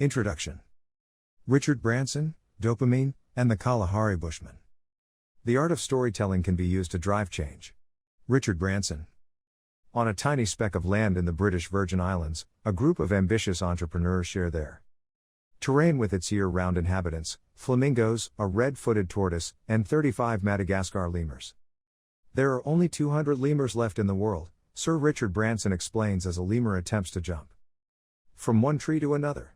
Introduction. Richard Branson, Dopamine, and the Kalahari Bushman. The art of storytelling can be used to drive change. Richard Branson. On a tiny speck of land in the British Virgin Islands, a group of ambitious entrepreneurs share their terrain with its year-round inhabitants, flamingos, a red-footed tortoise, and 35 Madagascar lemurs. There are only 200 lemurs left in the world, Sir Richard Branson explains as a lemur attempts to jump from one tree to another.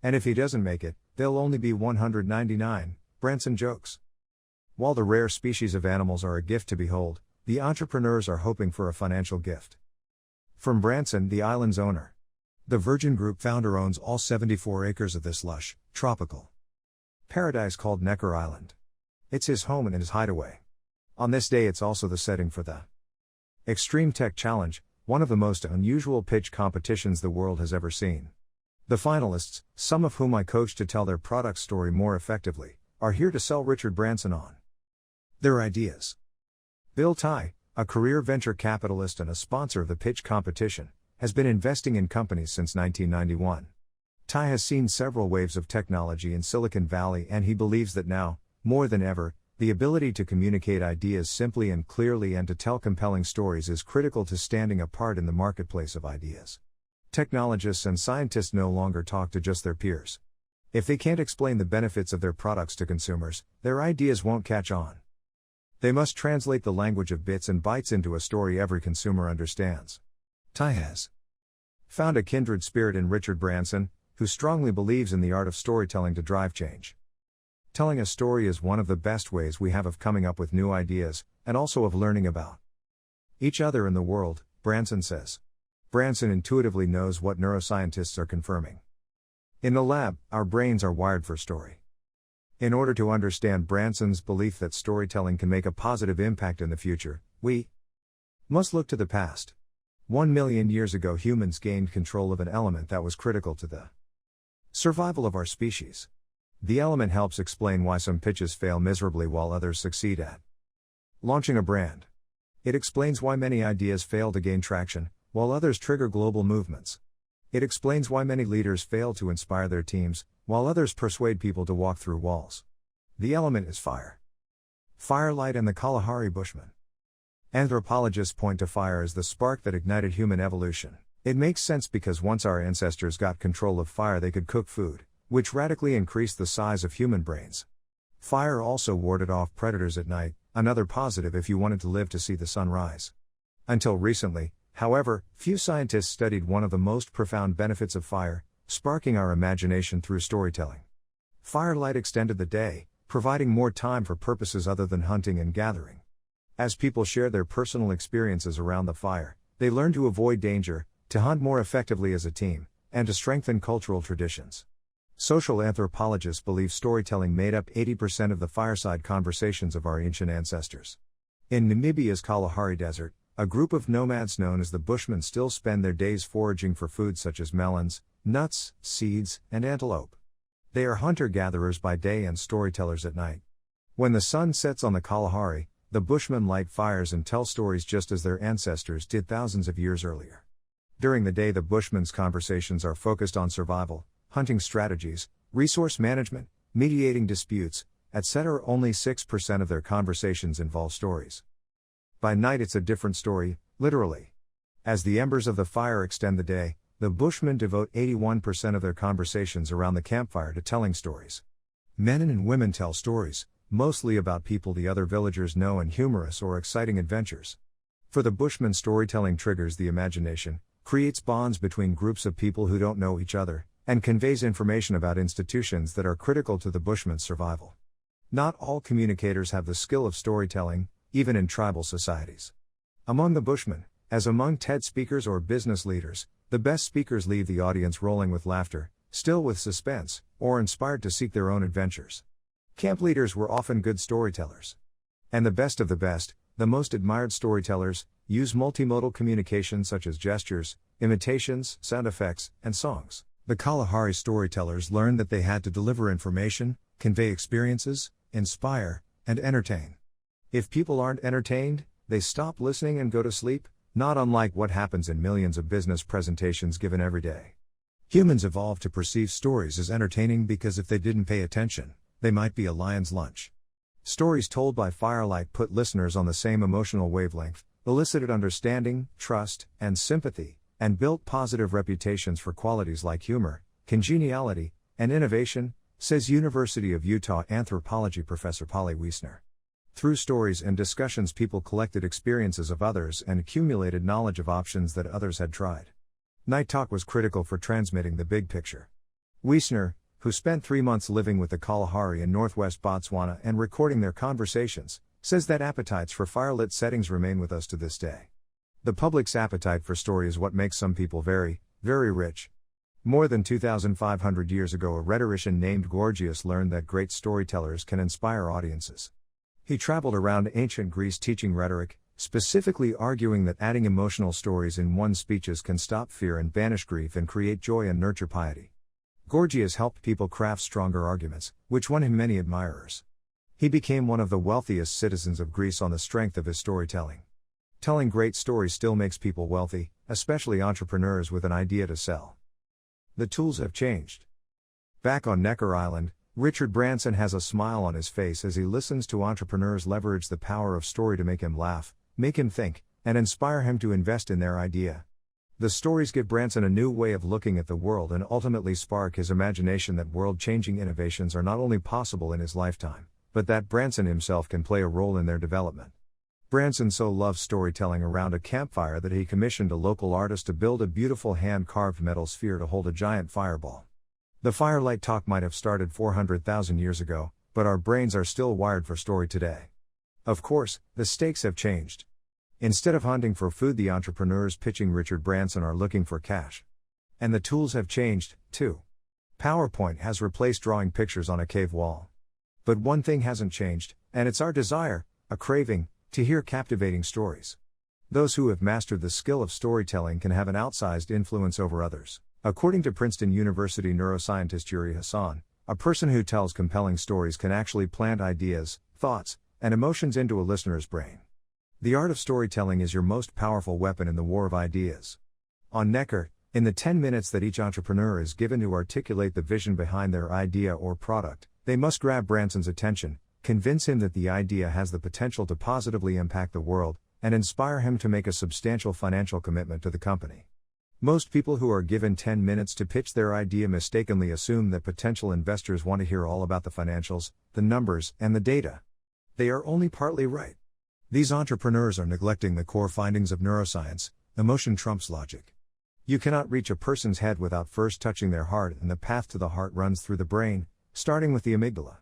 And if he doesn't make it, there'll only be 199, Branson jokes. While the rare species of animals are a gift to behold, the entrepreneurs are hoping for a financial gift. From Branson, the island's owner. The Virgin Group founder owns all 74 acres of this lush, tropical paradise called Necker Island. It's his home and his hideaway. On this day it's also the setting for the Extreme Tech Challenge, one of the most unusual pitch competitions the world has ever seen. The finalists, some of whom I coach to tell their product story more effectively, are here to sell Richard Branson on their ideas. Bill Tai, a career venture capitalist and a sponsor of the pitch competition, has been investing in companies since 1991. Tai has seen several waves of technology in Silicon Valley, and he believes that now, more than ever, the ability to communicate ideas simply and clearly and to tell compelling stories is critical to standing apart in the marketplace of ideas. Technologists and scientists no longer talk to just their peers. If they can't explain the benefits of their products to consumers, their ideas won't catch on. They must translate the language of bits and bytes into a story every consumer understands. Tai has found a kindred spirit in Richard Branson, who strongly believes in the art of storytelling to drive change. Telling a story is one of the best ways we have of coming up with new ideas, and also of learning about each other in the world, Branson says. Branson intuitively knows what neuroscientists are confirming. In the lab, our brains are wired for story. In order to understand Branson's belief that storytelling can make a positive impact in the future, we must look to the past. 1 million years ago, humans gained control of an element that was critical to the survival of our species. The element helps explain why some pitches fail miserably while others succeed at launching a brand. It explains why many ideas fail to gain traction, while others trigger global movements. It explains why many leaders fail to inspire their teams, while others persuade people to walk through walls. The element is fire. Firelight and the Kalahari Bushman. Anthropologists point to fire as the spark that ignited human evolution. It makes sense because once our ancestors got control of fire, they could cook food, which radically increased the size of human brains. Fire also warded off predators at night, another positive if you wanted to live to see the sun rise. Until recently, however, few scientists studied one of the most profound benefits of fire, sparking our imagination through storytelling. Firelight extended the day, providing more time for purposes other than hunting and gathering. As people share their personal experiences around the fire, they learn to avoid danger, to hunt more effectively as a team, and to strengthen cultural traditions. Social anthropologists believe storytelling made up 80% of the fireside conversations of our ancient ancestors. In Namibia's Kalahari Desert, a group of nomads known as the Bushmen still spend their days foraging for food such as melons, nuts, seeds, and antelope. They are hunter-gatherers by day and storytellers at night. When the sun sets on the Kalahari, the Bushmen light fires and tell stories just as their ancestors did thousands of years earlier. During the day, the Bushmen's conversations are focused on survival, hunting strategies, resource management, mediating disputes, etc. Only 6% of their conversations involve stories. By night it's a different story, literally. As the embers of the fire extend the day, the Bushmen devote 81% of their conversations around the campfire to telling stories. Men and women tell stories, mostly about people the other villagers know and humorous or exciting adventures. For the Bushmen, storytelling triggers the imagination, creates bonds between groups of people who don't know each other, and conveys information about institutions that are critical to the Bushmen's survival. Not all communicators have the skill of storytelling, even in tribal societies. Among the Bushmen, as among TED speakers or business leaders, the best speakers leave the audience rolling with laughter, still with suspense, or inspired to seek their own adventures. Camp leaders were often good storytellers. And the best of the best, the most admired storytellers, use multimodal communication such as gestures, imitations, sound effects, and songs. The Kalahari storytellers learned that they had to deliver information, convey experiences, inspire, and entertain. If people aren't entertained, they stop listening and go to sleep, not unlike what happens in millions of business presentations given every day. Humans evolved to perceive stories as entertaining because if they didn't pay attention, they might be a lion's lunch. Stories told by firelight put listeners on the same emotional wavelength, elicited understanding, trust, and sympathy, and built positive reputations for qualities like humor, congeniality, and innovation, says University of Utah anthropology professor Polly Wiesner. Through stories and discussions, people collected experiences of others and accumulated knowledge of options that others had tried. Night talk was critical for transmitting the big picture. Wiesner, who spent 3 months living with the Kalahari in northwest Botswana and recording their conversations, says that appetites for firelit settings remain with us to this day. The public's appetite for story is what makes some people very, very rich. More than 2,500 years ago, a rhetorician named Gorgias learned that great storytellers can inspire audiences. He traveled around ancient Greece teaching rhetoric, specifically arguing that adding emotional stories in one's speeches can stop fear and banish grief and create joy and nurture piety. Gorgias helped people craft stronger arguments, which won him many admirers. He became one of the wealthiest citizens of Greece on the strength of his storytelling. Telling great stories still makes people wealthy, especially entrepreneurs with an idea to sell. The tools have changed. Back on Necker Island, Richard Branson has a smile on his face as he listens to entrepreneurs leverage the power of story to make him laugh, make him think, and inspire him to invest in their idea. The stories give Branson a new way of looking at the world and ultimately spark his imagination that world-changing innovations are not only possible in his lifetime, but that Branson himself can play a role in their development. Branson so loves storytelling around a campfire that he commissioned a local artist to build a beautiful hand-carved metal sphere to hold a giant fireball. The firelight talk might have started 400,000 years ago, but our brains are still wired for story today. Of course, the stakes have changed. Instead of hunting for food, the entrepreneurs pitching Richard Branson are looking for cash. And the tools have changed, too. PowerPoint has replaced drawing pictures on a cave wall. But one thing hasn't changed, and it's our desire, a craving, to hear captivating stories. Those who have mastered the skill of storytelling can have an outsized influence over others. According to Princeton University neuroscientist Yuri Hassan, a person who tells compelling stories can actually plant ideas, thoughts, and emotions into a listener's brain. The art of storytelling is your most powerful weapon in the war of ideas. On Necker, in the 10 minutes that each entrepreneur is given to articulate the vision behind their idea or product, they must grab Branson's attention, convince him that the idea has the potential to positively impact the world, and inspire him to make a substantial financial commitment to the company. Most people who are given 10 minutes to pitch their idea mistakenly assume that potential investors want to hear all about the financials, the numbers, and the data. They are only partly right. These entrepreneurs are neglecting the core findings of neuroscience: emotion trumps logic. You cannot reach a person's head without first touching their heart, and the path to the heart runs through the brain, starting with the amygdala.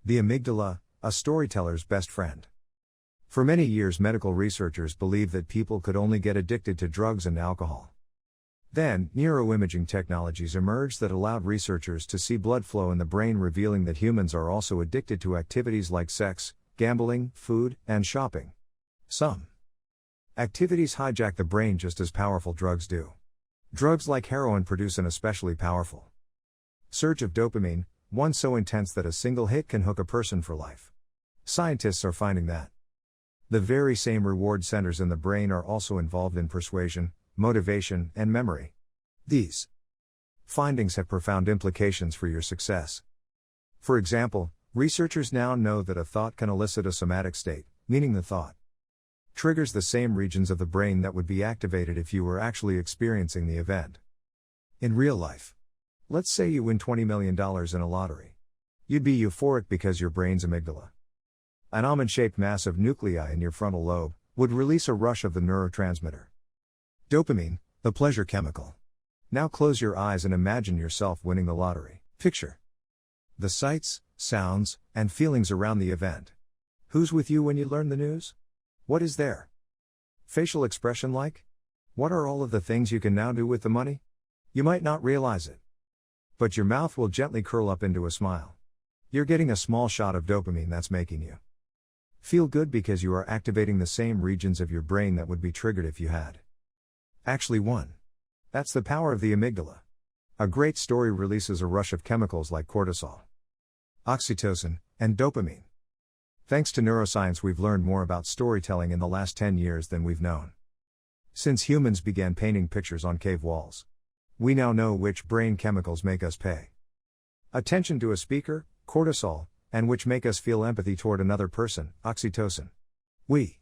The amygdala, a storyteller's best friend. For many years, medical researchers believed that people could only get addicted to drugs and alcohol. Then, neuroimaging technologies emerged that allowed researchers to see blood flow in the brain, revealing that humans are also addicted to activities like sex, gambling, food, and shopping. Some activities hijack the brain just as powerful drugs do. Drugs like heroin produce an especially powerful surge of dopamine, one so intense that a single hit can hook a person for life. Scientists are finding that the very same reward centers in the brain are also involved in persuasion, motivation, and memory. These findings have profound implications for your success. For example, researchers now know that a thought can elicit a somatic state, meaning the thought triggers the same regions of the brain that would be activated if you were actually experiencing the event. In real life, let's say you win $20 million in a lottery. You'd be euphoric because your brain's amygdala, an almond-shaped mass of nuclei in your frontal lobe, would release a rush of the neurotransmitter dopamine, the pleasure chemical. Now close your eyes and imagine yourself winning the lottery. Picture the sights, sounds, and feelings around the event. Who's with you when you learn the news? What is their facial expression like? What are all of the things you can now do with the money? You might not realize it, but your mouth will gently curl up into a smile. You're getting a small shot of dopamine that's making you feel good because you are activating the same regions of your brain that would be triggered if you had actually won. That's the power of the amygdala. A great story releases a rush of chemicals like cortisol, oxytocin, and dopamine. Thanks to neuroscience, we've learned more about storytelling in the last 10 years than we've known since humans began painting pictures on cave walls. We now know which brain chemicals make us pay attention to a speaker, cortisol, and which make us feel empathy toward another person, oxytocin. We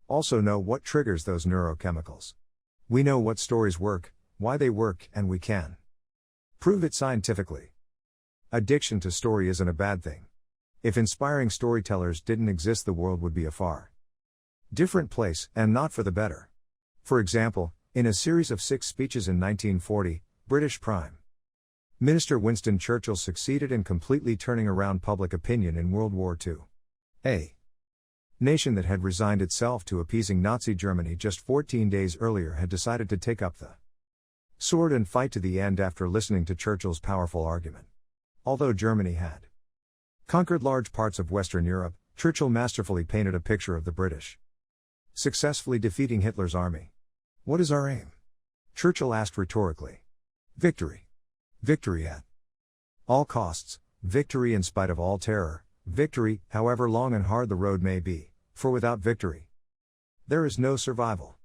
also know what triggers those neurochemicals. We know what stories work, why they work, and we can prove it scientifically. Addiction to story isn't a bad thing. If inspiring storytellers didn't exist, the world would be a far different place, and not for the better. For example, in a series of 6 speeches in 1940, British Prime Minister Winston Churchill succeeded in completely turning around public opinion in World War II. A nation that had resigned itself to appeasing Nazi Germany just 14 days earlier had decided to take up the sword and fight to the end after listening to Churchill's powerful argument. Although Germany had conquered large parts of Western Europe, Churchill masterfully painted a picture of the British successfully defeating Hitler's army. What is our aim? Churchill asked rhetorically. Victory. Victory at all costs, victory in spite of all terror, victory, however long and hard the road may be, for without victory, there is no survival.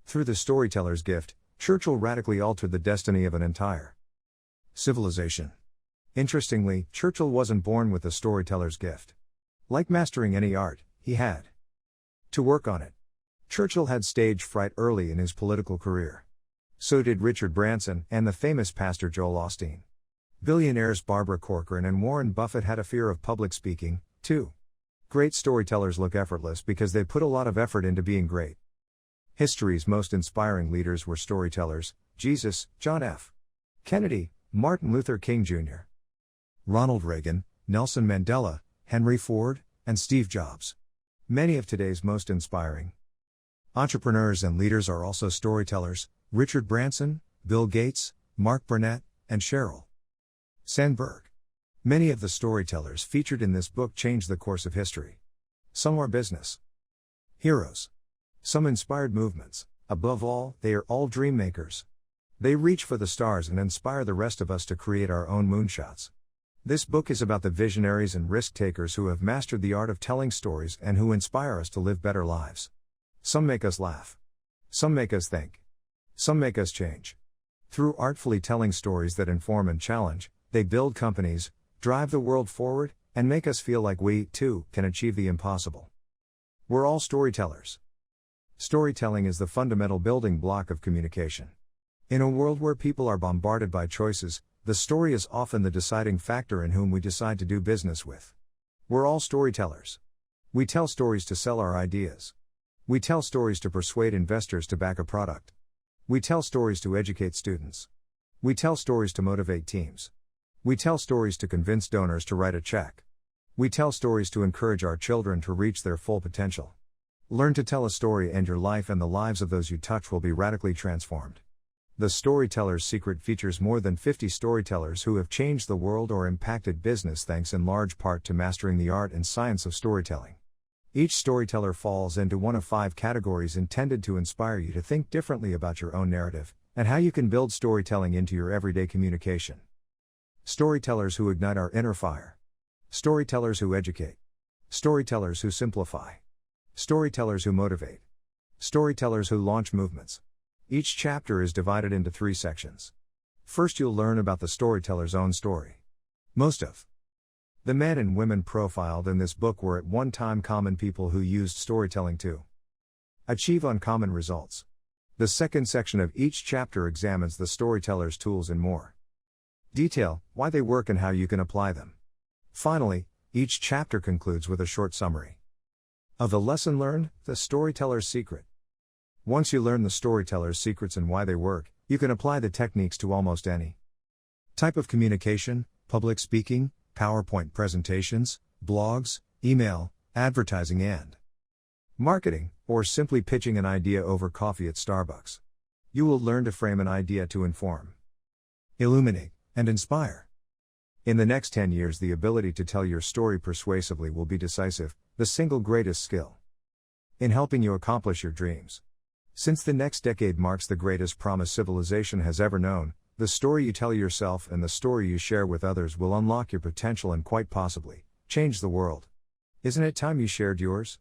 Through the storyteller's gift, Churchill radically altered the destiny of an entire civilization. Interestingly, Churchill wasn't born with the storyteller's gift. Like mastering any art, he had to work on it. Churchill had stage fright early in his political career. So did Richard Branson and the famous pastor Joel Osteen. Billionaires Barbara Corcoran and Warren Buffett had a fear of public speaking, too. Great storytellers look effortless because they put a lot of effort into being great. History's most inspiring leaders were storytellers: Jesus, John F. Kennedy, Martin Luther King Jr., Ronald Reagan, Nelson Mandela, Henry Ford, and Steve Jobs. Many of today's most inspiring entrepreneurs and leaders are also storytellers: Richard Branson, Bill Gates, Mark Burnett, and Sheryl Sandberg. Many of the storytellers featured in this book changed the course of history. Some are business heroes. Some inspired movements. Above all, they are all dream makers. They reach for the stars and inspire the rest of us to create our own moonshots. This book is about the visionaries and risk-takers who have mastered the art of telling stories and who inspire us to live better lives. Some make us laugh. Some make us think. Some make us change. Through artfully telling stories that inform and challenge, they build companies, drive the world forward, and make us feel like we, too, can achieve the impossible. We're all storytellers. Storytelling is the fundamental building block of communication. In a world where people are bombarded by choices, the story is often the deciding factor in whom we decide to do business with. We're all storytellers. We tell stories to sell our ideas. We tell stories to persuade investors to back a product. We tell stories to educate students. We tell stories to motivate teams. We tell stories to convince donors to write a check. We tell stories to encourage our children to reach their full potential. Learn to tell a story, and your life and the lives of those you touch will be radically transformed. The Storyteller's Secret features more than 50 storytellers who have changed the world or impacted business thanks in large part to mastering the art and science of storytelling. Each storyteller falls into one of 5 categories intended to inspire you to think differently about your own narrative, and how you can build storytelling into your everyday communication. Storytellers who ignite our inner fire. Storytellers who educate. Storytellers who simplify. Storytellers who motivate. Storytellers who launch movements. Each chapter is divided into 3 sections. First, you'll learn about the storyteller's own story. Most of the men and women profiled in this book were at one time common people who used storytelling to achieve uncommon results. The second section of each chapter examines the storyteller's tools in more detail, why they work and how you can apply them. Finally, each chapter concludes with a short summary of the lesson learned, the storyteller's secret. Once you learn the storyteller's secrets and why they work, you can apply the techniques to almost any type of communication: public speaking, PowerPoint presentations, blogs, email, advertising and marketing, or simply pitching an idea over coffee at Starbucks. You will learn to frame an idea to inform, illuminate, and inspire. In the next 10 years, the ability to tell your story persuasively will be decisive, the single greatest skill in helping you accomplish your dreams. Since the next decade marks the greatest promise civilization has ever known, the story you tell yourself and the story you share with others will unlock your potential and quite possibly change the world. Isn't it time you shared yours?